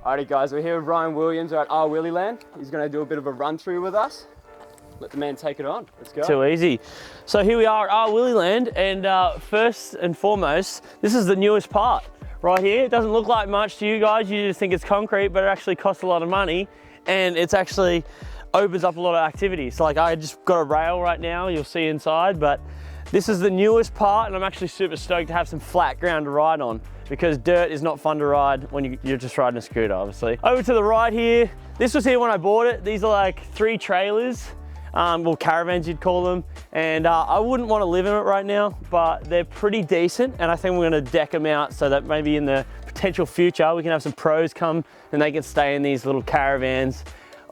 Alrighty guys, we're here with Shaun Williams at RWilly Land. He's going to do a bit of a run through with us. Let the man take it on. Let's go. Too easy. So here we are at RWilly Land, and first and foremost, this is the newest part right here. It doesn't look like much to you guys. You just think it's concrete, but it actually costs a lot of money, and it's actually opens up a lot of activities. So like I just got a rail right now, you'll see inside, but this is the newest part, and I'm actually super stoked to have some flat ground to ride on, because dirt is not fun to ride when you're just riding a scooter, obviously. Over to the right here, this was here when I bought it. These are like 3 trailers, well, caravans you'd call them, and I wouldn't want to live in it right now, but they're pretty decent, and I think we're going to deck them out so that maybe in the potential future we can have some pros come and they can stay in these little caravans,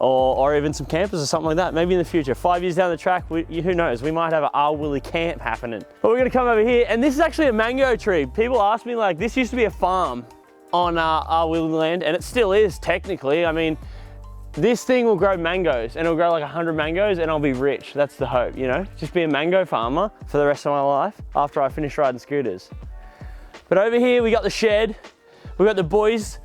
or even some campers or something like that. Maybe in the future, 5 years down the track, who knows, we might have an RWilly camp happening. But we're gonna come over here, and this is actually a mango tree. People ask me, like, this used to be a farm on RWilly Land, and it still is technically. I mean, this thing will grow mangoes, and it'll grow like 100 mangoes, and I'll be rich. That's the hope, you know? Just be a mango farmer for the rest of my life after I finish riding scooters. But over here, we got the shed. We got the boys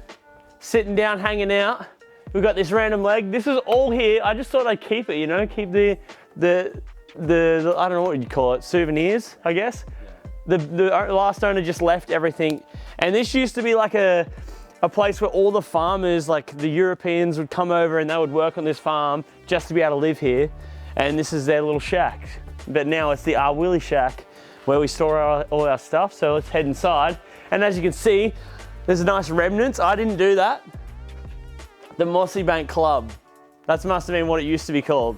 sitting down, hanging out. We've got this random leg. This is all here. I just thought I'd keep it, you know, keep the I don't know what you'd call it, souvenirs, I guess. Yeah. The last owner just left everything. And this used to be like a place where all the farmers, like the Europeans, would come over and they would work on this farm just to be able to live here. And this is their little shack. But now it's the RWilly shack where we store all our stuff. So let's head inside. And as you can see, there's a nice remnants. I didn't do that. The Mossy Bank Club. That must have been what it used to be called.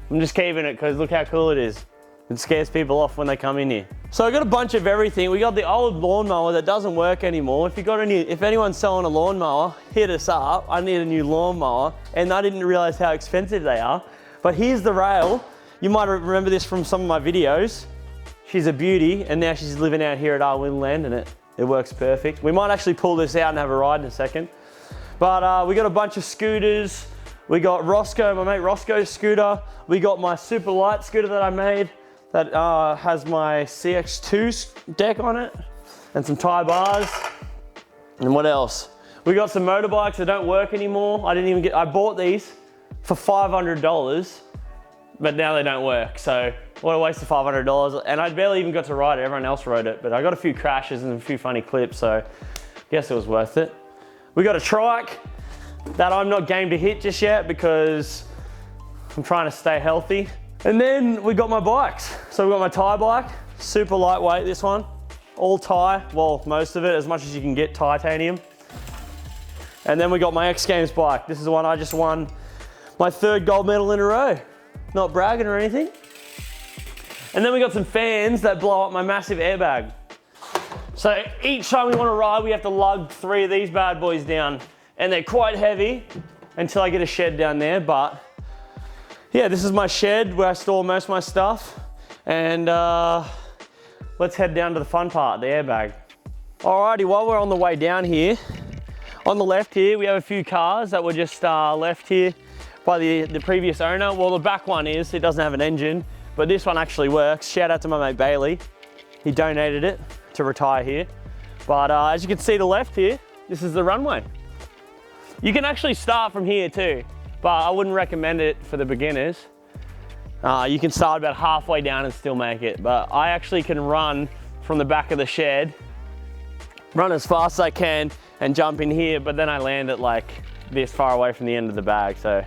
I'm just keeping it because look how cool it is. It scares people off when they come in here. So I got a bunch of everything. We got the old lawnmower that doesn't work anymore. If anyone's selling a lawnmower, hit us up. I need a new lawnmower, and I didn't realize how expensive they are. But here's the rail. You might remember this from some of my videos. She's a beauty, and now she's living out here at RWilly Land, and it works perfect. We might actually pull this out and have a ride in a second. But we got a bunch of scooters. We got Roscoe, my mate Roscoe's scooter. We got my super light scooter that I made that has my CX2 deck on it and some tie bars. And what else? We got some motorbikes that don't work anymore. I bought these for $500, but now they don't work. So what a waste of $500. And I barely even got to ride it. Everyone else rode it, but I got a few crashes and a few funny clips, so I guess it was worth it. We got a trike that I'm not game to hit just yet because I'm trying to stay healthy. And then we got my bikes. So we got my tie bike, super lightweight, this one. All tie, well, most of it, as much as you can get titanium. And then we got my X Games bike. This is the one I just won my 3rd gold medal in a row. Not bragging or anything. And then we got some fans that blow up my massive airbag. So each time we want to ride, we have to lug 3 of these bad boys down, and they're quite heavy until I get a shed down there. But yeah, this is my shed where I store most of my stuff. And let's head down to the fun part, the airbag. Alrighty, while we're on the way down here, on the left here, we have a few cars that were just left here by the previous owner. Well, the back one it doesn't have an engine, but this one actually works. Shout out to my mate Bailey. He donated it to retire here. But as you can see to the left here, this is the runway. You can actually start from here too, but I wouldn't recommend it for the beginners. You can start about halfway down and still make it, but I actually can run from the back of the shed, run as fast as I can and jump in here, but then I land at like this far away from the end of the bag, so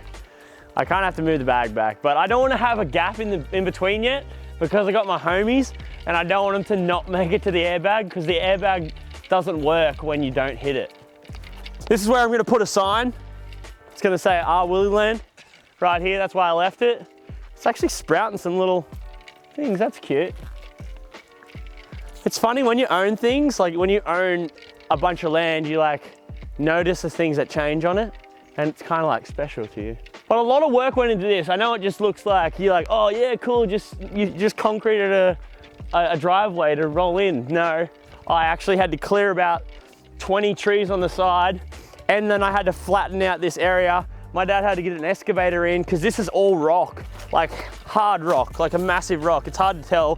I kind of have to move the bag back. But I don't want to have a gap in between yet, because I got my homies and I don't want them to not make it to the airbag, because the airbag doesn't work when you don't hit it. This is where I'm gonna put a sign. It's gonna say RWilly Land right here. That's why I left it. It's actually sprouting some little things. That's cute. It's funny when you own things, like when you own a bunch of land, you like notice the things that change on it, and it's kind of like special to you. But a lot of work went into this. I know it just looks like, you're like, oh yeah, cool, you just concreted a driveway to roll in. No, I actually had to clear about 20 trees on the side, and then I had to flatten out this area. My dad had to get an excavator in, because this is all rock, like hard rock, like a massive rock. It's hard to tell,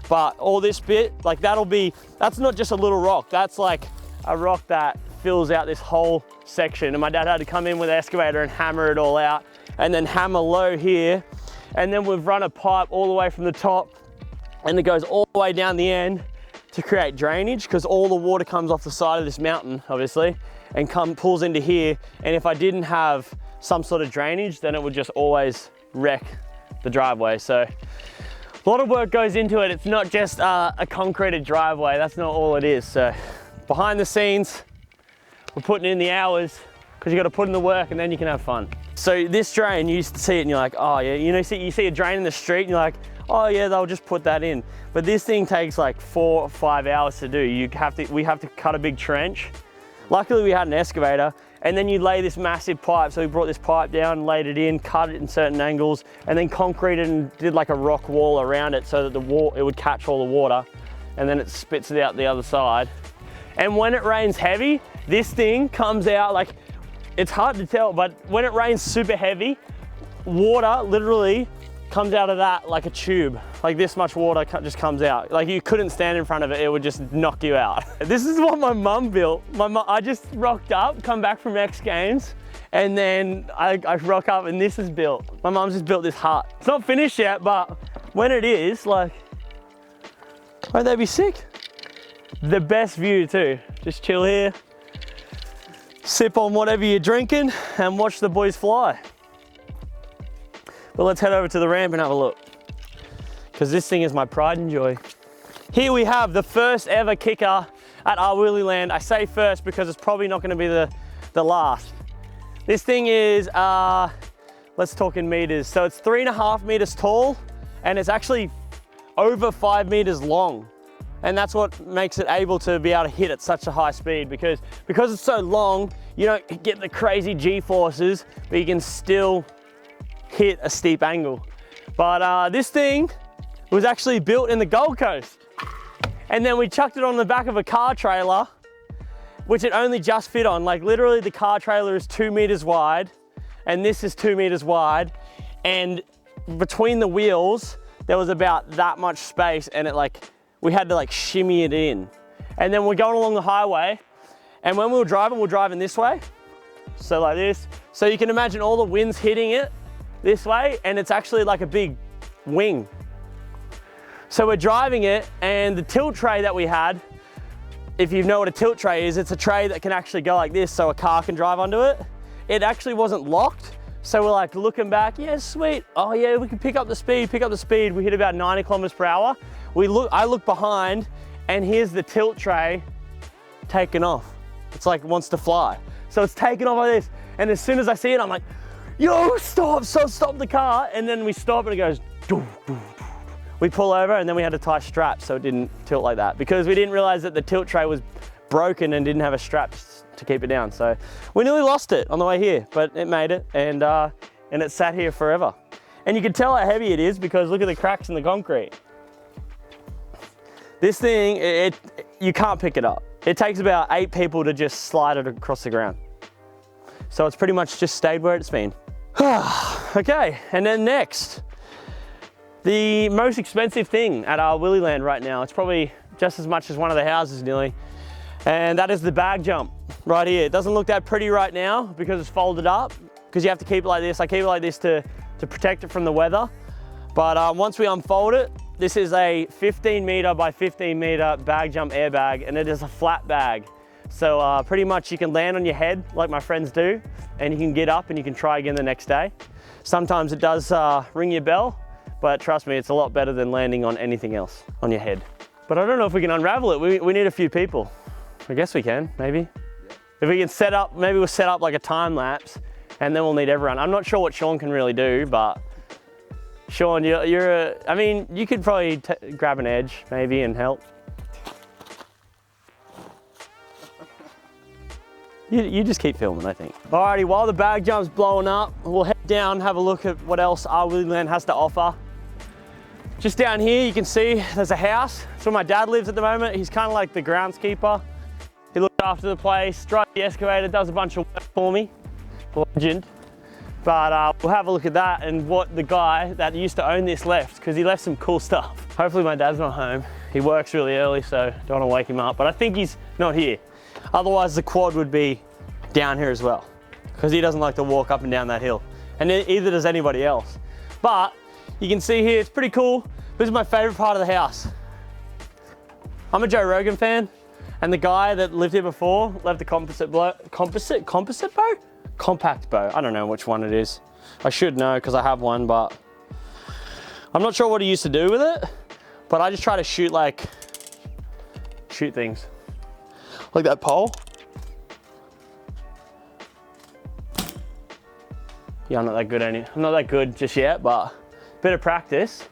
but all this bit, like that's not just a little rock. That's like a rock that fills out this whole section, and my dad had to come in with an excavator and hammer it all out, and then hammer low here, and then we've run a pipe all the way from the top, and it goes all the way down the end to create drainage, because all the water comes off the side of this mountain, obviously, and pulls into here. And if I didn't have some sort of drainage, then it would just always wreck the driveway. So a lot of work goes into it. It's not just a concreted driveway. That's not all it is. So behind the scenes, we're putting in the hours, because you got to put in the work and then you can have fun. So this drain, you used to see it and you're like, oh yeah, you know, you see a drain in the street and you're like, oh yeah, they'll just put that in. But this thing takes like 4 or 5 hours to do. We have to cut a big trench. Luckily we had an excavator, and then you lay this massive pipe. So we brought this pipe down, laid it in, cut it in certain angles, and then concreted and did like a rock wall around it so that it would catch all the water, and then it spits it out the other side. And when it rains heavy, this thing comes out like, it's hard to tell, but when it rains super heavy, water literally comes out of that like a tube. Like this much water just comes out. Like you couldn't stand in front of it, it would just knock you out. This is what my mum built. I just rocked up, come back from X Games, and then I rock up and this is built. My mum's just built this hut. It's not finished yet, but when it is, like, won't they be sick? The best view too. Just chill here, sip on whatever you're drinking, and watch the boys fly. But let's head over to the ramp and have a look, because this thing is my pride and joy. Here we have the first ever kicker at RWilly Land. I say first because it's probably not going to be the last. This thing is, let's talk in meters. So it's 3.5 meters tall, and it's actually over 5 meters long. And that's what makes it able to be able to hit at such a high speed, because it's so long, you don't get the crazy G-forces, but you can still hit a steep angle. But this thing was actually built in the Gold Coast, and then we chucked it on the back of a car trailer, which it only just fit on. Like literally the car trailer is 2 meters wide, and this is 2 meters wide, and between the wheels there was about that much space, and we had to like shimmy it in. And then we're going along the highway, and when we're driving this way, so like this, so you can imagine all the wind's hitting it this way, and it's actually like a big wing. So we're driving it, and the tilt tray that we had, if you know what a tilt tray is, it's a tray that can actually go like this so a car can drive onto it. It actually wasn't locked, so we're like looking back, yeah, sweet. Oh yeah, we can pick up the speed. We hit about 90 kilometers per hour. I look behind, and here's the tilt tray taking off. It's like it wants to fly. So it's taking off like this, and as soon as I see it, I'm like, yo, stop the car. And then we stop and it goes, doo, doo, doo. We pull over, and then we had to tie straps so it didn't tilt like that, because we didn't realize that the tilt tray was broken and didn't have a strap to keep it down. So we nearly lost it on the way here, but it made it, and it sat here forever. And you can tell how heavy it is because look at the cracks in the concrete. This thing, you can't pick it up. It takes about 8 people to just slide it across the ground. So it's pretty much just stayed where it's been. Okay, and then next, the most expensive thing at RWilly Land right now, it's probably just as much as one of the houses nearly, and that is the bag jump right here. It doesn't look that pretty right now because it's folded up, because you have to keep it like this. I keep it like this to protect it from the weather. But once we unfold it, this is a 15 meter by 15 meter bag jump airbag, and it is a flat bag. So pretty much you can land on your head like my friends do, and you can get up and you can try again the next day. Sometimes it does ring your bell, but trust me, it's a lot better than landing on anything else on your head. But I don't know if we can unravel it. We need a few people. I guess we can, maybe. Yeah. If we can set up, maybe we'll set up like a time lapse, and then we'll need everyone. I'm not sure what Shaun can really do, but Shaun, I mean, you could probably grab an edge maybe and help. You just keep filming, I think. Alrighty, while the bag jump's blowing up, we'll head down, have a look at what else RWilly Land has to offer. Just down here, you can see there's a house. That's where my dad lives at the moment. He's kind of like the groundskeeper. He looks after the place, drives the excavator, does a bunch of work for me. Legend. But we'll have a look at that and what the guy that used to own this left, because he left some cool stuff. Hopefully my dad's not home. He works really early, so don't want to wake him up, but I think he's not here. Otherwise the quad would be down here as well, because he doesn't like to walk up and down that hill. And either does anybody else. But you can see here, it's pretty cool. This is my favorite part of the house. I'm a Joe Rogan fan, and the guy that lived here before left a compact bow? Compact bow, I don't know which one it is. I should know because I have one, but I'm not sure what he used to do with it, but I just try to shoot things. Like that pole. Yeah, I'm not that good just yet, but a bit of practice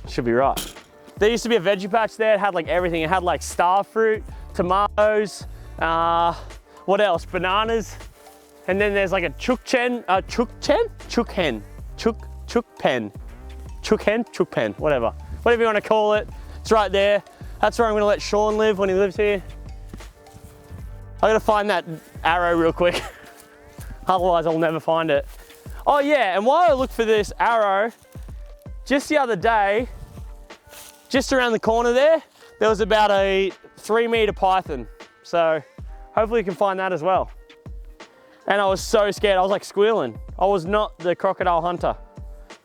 should be right. There used to be a Veggie Patch there. It had like everything. It had like star fruit, tomatoes, what else? Bananas. And then there's like a chook pen, whatever you want to call it. It's right there. That's where I'm gonna let Shaun live when he lives here. I gotta find that arrow real quick. Otherwise I'll never find it. Oh yeah, and while I look for this arrow, just the other day, just around the corner there was about a 3-meter python. So hopefully you can find that as well. And I was so scared, I was like squealing. I was not the crocodile hunter.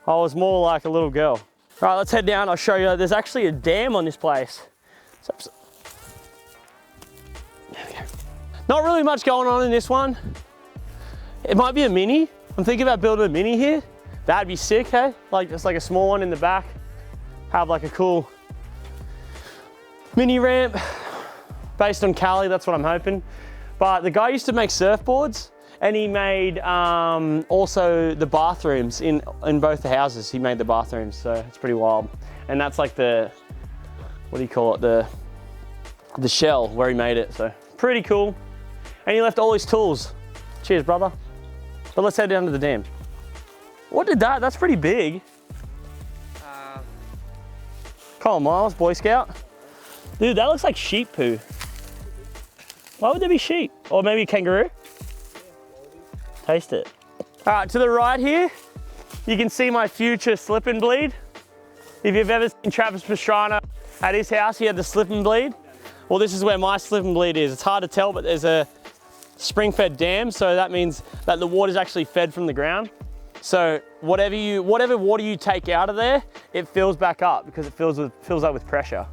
I was more like a little girl. All right, let's head down, I'll show you. There's actually a dam on this place. There we go. Not really much going on in this one. It might be a mini. I'm thinking about building a mini here. That'd be sick, hey? Like just like a small one in the back. Have like a cool mini ramp based on Cali, that's what I'm hoping. But the guy used to make surfboards, and he made also the bathrooms in both the houses. He made the bathrooms, so it's pretty wild. And that's like the, what do you call it? The shell where he made it, so pretty cool. And he left all his tools. Cheers, brother. But let's head down to the dam. What did that? That's pretty big. Colin Miles, Boy Scout. Dude, that looks like sheep poo. Why would there be sheep? Or maybe a kangaroo? Taste it. All right, to the right here, you can see my future slip and bleed. If you've ever seen Travis Pastrana at his house, he had the slip and bleed. Well, this is where my slip and bleed is. It's hard to tell, but there's a spring-fed dam, so that means that the water's actually fed from the ground. So whatever water you take out of there, it fills back up because it fills up with pressure.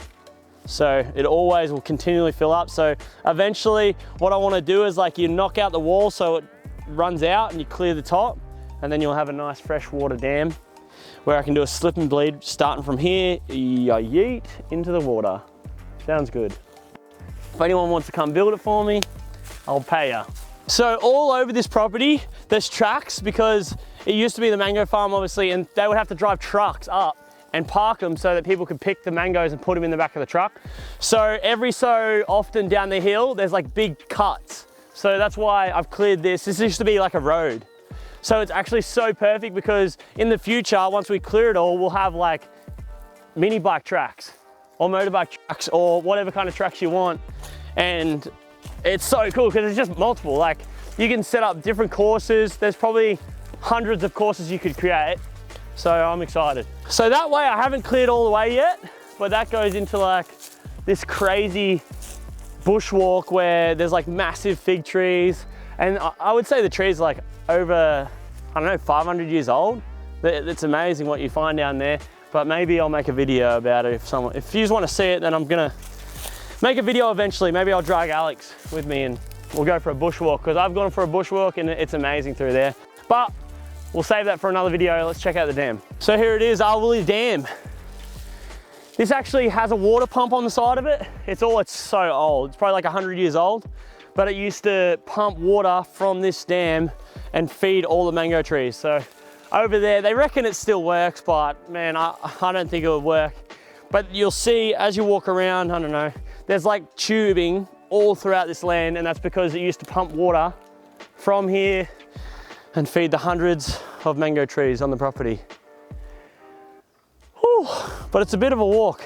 So it always will continually fill up. So eventually what I want to do is like you knock out the wall so it runs out and you clear the top, and then you'll have a nice freshwater dam where I can do a slip and bleed starting from here, yeet into the water. Sounds good. If anyone wants to come build it for me, I'll pay ya. So all over this property, there's tracks because it used to be the mango farm, obviously, and they would have to drive trucks up and park them so that people could pick the mangoes and put them in the back of the truck. So every so often down the hill, there's like big cuts. So that's why I've cleared this. This used to be like a road. So it's actually so perfect because in the future, once we clear it all, we'll have like mini bike tracks or motorbike tracks or whatever kind of tracks you want. And it's so cool because it's just multiple. Like you can set up different courses. There's probably hundreds of courses you could create. So I'm excited. So that way I haven't cleared all the way yet, but that goes into like this crazy bushwalk where there's like massive fig trees. And I would say the trees are like over, I don't know, 500 years old. It's amazing what you find down there, but maybe I'll make a video about it if you just want to see it, then I'm gonna make a video eventually. Maybe I'll drag Alex with me and we'll go for a bushwalk because I've gone for a bushwalk and it's amazing through there. But we'll save that for another video. Let's check out the dam. So here it is, RWilly Dam. This actually has a water pump on the side of it. It's so old. It's probably like 100 years old, but it used to pump water from this dam and feed all the mango trees. So over there, they reckon it still works, but man, I don't think it would work. But you'll see as you walk around, I don't know, there's like tubing all throughout this land, and that's because it used to pump water from here and feed the hundreds of mango trees on the property. Whew. But it's a bit of a walk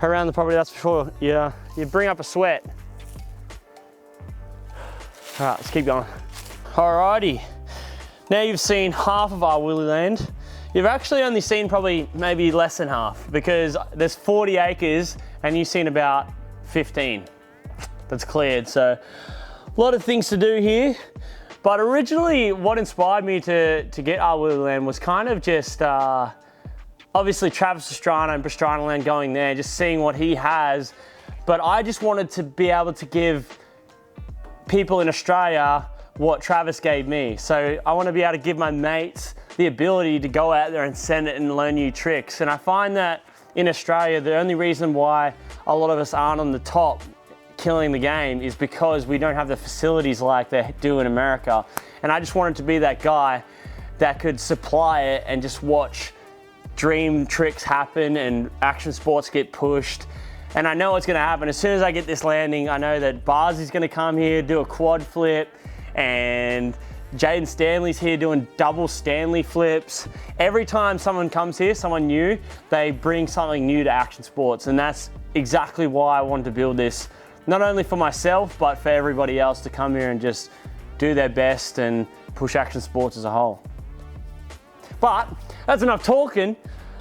around the property, that's for sure. Yeah, you bring up a sweat. All right, let's keep going. Alrighty, now you've seen half of RWilly Land. You've actually only seen probably maybe less than half because there's 40 acres and you've seen about 15. that's cleared. So a lot of things to do here. But originally what inspired me to get RWilly Land was kind of just, obviously Travis Pastrana and Pastrana Land going there, just seeing what he has. But I just wanted to be able to give people in Australia what Travis gave me. So I want to be able to give my mates the ability to go out there and send it and learn new tricks. And I find that in Australia, the only reason why a lot of us aren't on the top killing the game is because we don't have the facilities like they do in America. And I just wanted to be that guy that could supply it and just watch dream tricks happen and action sports get pushed. And I know what's gonna happen. As soon as I get this landing, I know that Barzy's gonna come here, do a quad flip, and Jaden Stanley's here doing double Stanley flips. Every time someone comes here, someone new, they bring something new to action sports. And that's exactly why I wanted to build this, not only for myself, but for everybody else to come here and just do their best and push action sports as a whole. But that's enough talking.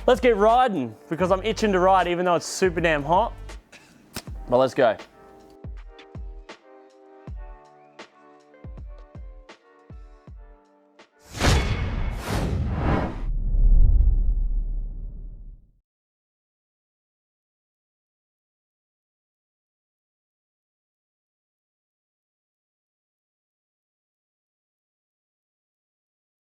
Let's get riding, because I'm itching to ride even though it's super damn hot. But let's go.